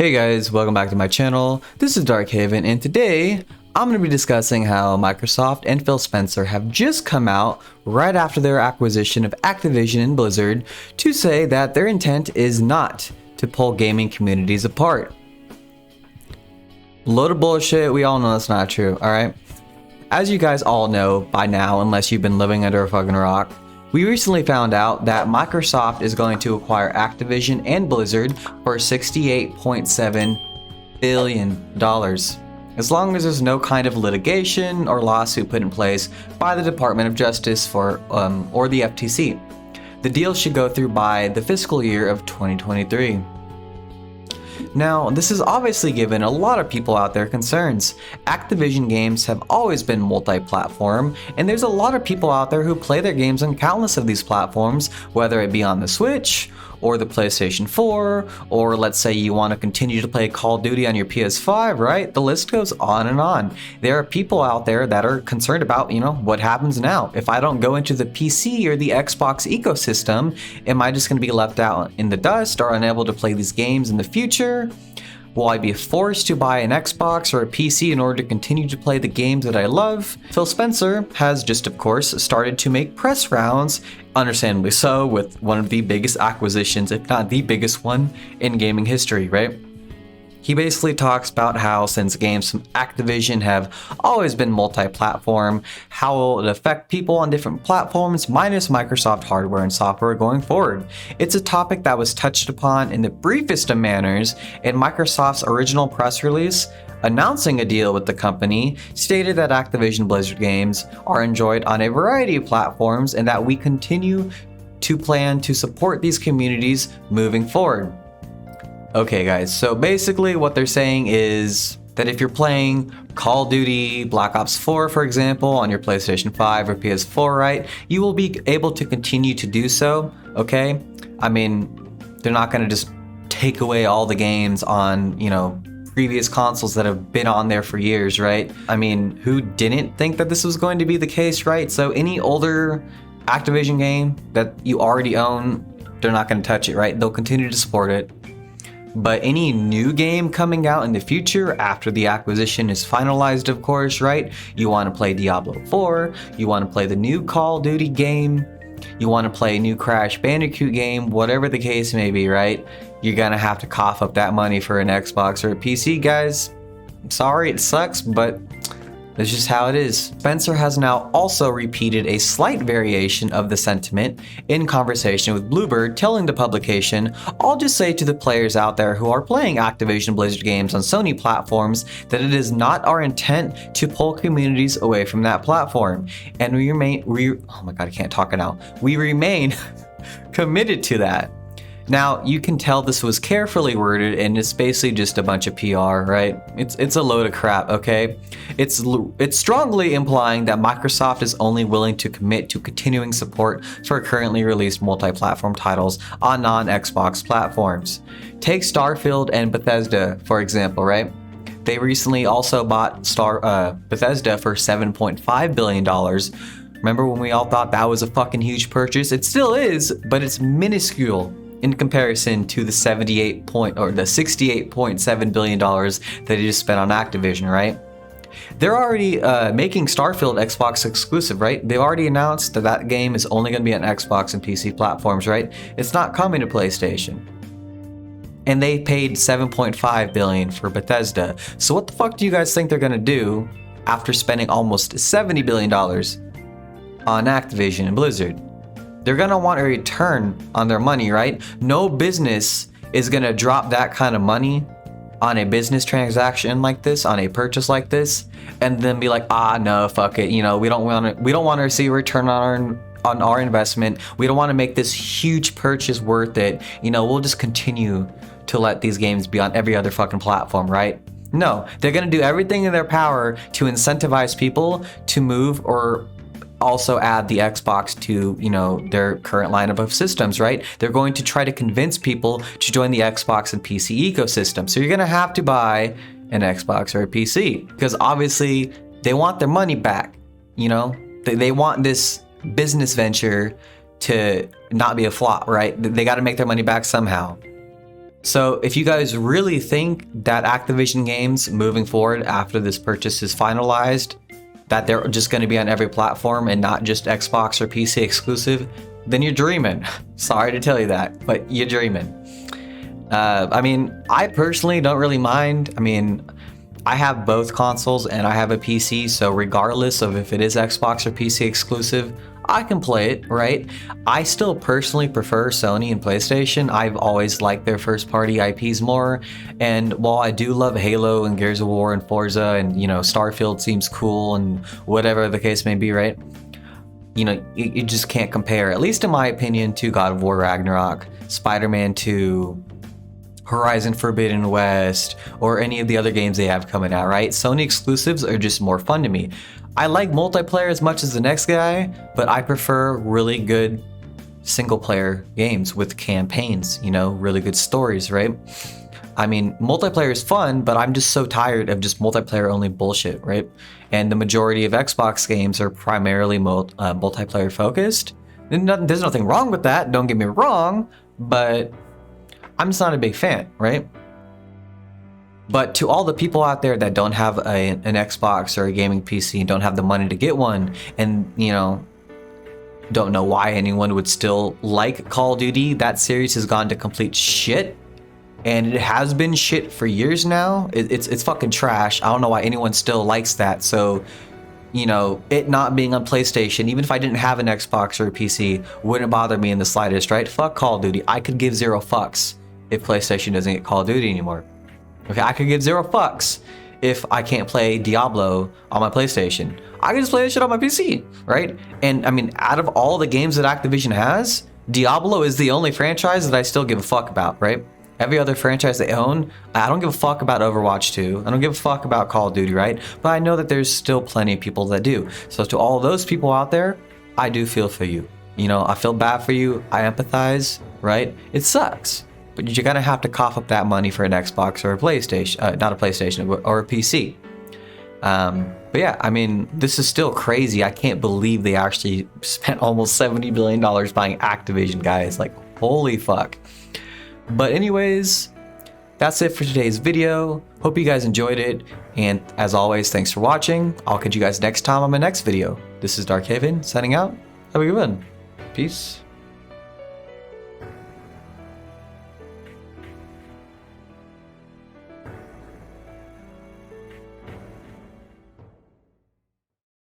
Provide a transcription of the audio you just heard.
Hey guys, welcome back to my channel. This is DarkHaven, and today I'm going to be discussing how Microsoft and Phil Spencer have just come out right after their acquisition of Activision and Blizzard to say that their intent is not to pull gaming communities apart. Load of bullshit, we all know that's not true, alright? As you guys all know by now, unless you've been living under a fucking rock, we recently found out that Microsoft is going to acquire Activision and Blizzard for $68.7 billion. As long as there's no kind of litigation or lawsuit put in place by the Department of Justice or the FTC. The deal should go through by the fiscal year of 2023. Now, this has obviously given a lot of people out there concerns. Activision games have always been multi-platform, and there's a lot of people out there who play their games on countless of these platforms, whether it be on the Switch, or the PlayStation 4, or let's say you want to continue to play Call of Duty on your PS5, right? The list goes on and on. There are people out there that are concerned about, what happens now? If I don't go into the PC or the Xbox ecosystem, am I just going to be left out in the dust or unable to play these games in the future? Will I be forced to buy an Xbox or a PC in order to continue to play the games that I love? Phil Spencer has just, of course, started to make press rounds, understandably so, with one of the biggest acquisitions, if not the biggest one, in gaming history, right? He basically talks about how since games from Activision have always been multi-platform, how will it affect people on different platforms minus Microsoft hardware and software going forward. It's a topic that was touched upon in the briefest of manners in Microsoft's original press release announcing a deal with the company, stated that Activision Blizzard games are enjoyed on a variety of platforms and that we continue to plan to support these communities moving forward. Okay guys, so basically what they're saying is that if you're playing Call of Duty Black Ops 4, for example, on your PlayStation 5 or PS4, right, you will be able to continue to do so, okay? I mean, they're not going to just take away all the games on, previous consoles that have been on there for years, right? I mean, who didn't think that this was going to be the case, right? So any older Activision game that you already own, they're not going to touch it, right? They'll continue to support it. But any new game coming out in the future after the acquisition is finalized, of course, right? You want to play Diablo 4, you want to play the new Call of Duty game, you want to play a new Crash Bandicoot game, whatever the case may be, right? You're going to have to cough up that money for an Xbox or a PC, guys. I'm sorry, it sucks, but that's just how it is. Spencer has now also repeated a slight variation of the sentiment in conversation with Bluebird, telling the publication, "I'll just say to the players out there who are playing Activision Blizzard games on Sony platforms that it is not our intent to pull communities away from that platform. And we remain committed to that." Now, you can tell this was carefully worded and it's basically just a bunch of PR, right? It's a load of crap, okay? It's strongly implying that Microsoft is only willing to commit to continuing support for currently released multi-platform titles on non-Xbox platforms. Take Starfield and Bethesda, for example, right? They recently also bought Bethesda for $7.5 billion. Remember when we all thought that was a fucking huge purchase? It still is, but it's minuscule in comparison to the $68.7 billion that he just spent on Activision, right? They're already making Starfield Xbox exclusive, right? They've already announced that that game is only going to be on Xbox and PC platforms, right? It's not coming to PlayStation. And they paid $7.5 billion for Bethesda. So what the fuck do you guys think they're going to do after spending almost $70 billion on Activision and Blizzard? They're going to want a return on their money, right? No business is going to drop that kind of money on a business transaction like this, on a purchase like this, and then be like, no, fuck it. We don't want to receive a return on our investment. We don't want to make this huge purchase worth it. We'll just continue to let these games be on every other fucking platform, right? No, they're going to do everything in their power to incentivize people to move or also add the Xbox to, their current lineup of systems, right? They're going to try to convince people to join the Xbox and PC ecosystem. So you're going to have to buy an Xbox or a PC because obviously they want their money back, They want this business venture to not be a flop, right? They got to make their money back somehow. So if you guys really think that Activision games moving forward after this purchase is finalized, that they're just going to be on every platform and not just Xbox or PC exclusive, then you're dreaming. Sorry to tell you that, but you're dreaming. I mean, I personally don't really mind. I mean, I have both consoles and I have a PC, so regardless of if it is Xbox or PC exclusive, I can play it, right? I still personally prefer Sony and PlayStation. I've always liked their first party IPs more. And while I do love Halo and Gears of War and Forza and, you know, Starfield seems cool and whatever the case may be, right? You know, you just can't compare, at least in my opinion, to God of War Ragnarok, Spider-Man 2, Horizon Forbidden West, or any of the other games they have coming out, right? Sony exclusives are just more fun to me. I like multiplayer as much as the next guy, but I prefer really good single player games with campaigns, you know, really good stories, right? I mean, multiplayer is fun, but I'm just so tired of just multiplayer only bullshit, right? And the majority of Xbox games are primarily multiplayer focused. There's nothing wrong with that, don't get me wrong, but I'm just not a big fan, right? But to all the people out there that don't have an Xbox or a gaming PC and don't have the money to get one, and, you know, don't know why anyone would still like Call of Duty, that series has gone to complete shit. And it has been shit for years now. It's fucking trash. I don't know why anyone still likes that. So, you know, it not being on PlayStation, even if I didn't have an Xbox or a PC, wouldn't bother me in the slightest, right? Fuck Call of Duty. I could give 0 fucks if PlayStation doesn't get Call of Duty anymore. Okay, I could give 0 fucks if I can't play Diablo on my PlayStation. I can just play this shit on my PC, right? And I mean, out of all the games that Activision has, Diablo is the only franchise that I still give a fuck about, right? Every other franchise they own, I don't give a fuck about Overwatch 2. I don't give a fuck about Call of Duty, right? But I know that there's still plenty of people that do. So to all those people out there, I do feel for you. You know, I feel bad for you. I empathize, right? It sucks. But you're gonna have to cough up that money for an Xbox or a PlayStation, not a PlayStation, or a PC. But yeah, I mean, this is still crazy. I can't believe they actually spent almost $70 billion buying Activision, guys. Like, holy fuck. But anyways, that's it for today's video. Hope you guys enjoyed it. And as always, thanks for watching. I'll catch you guys next time on my next video. This is DarkHaven signing out. Have a good one. Peace.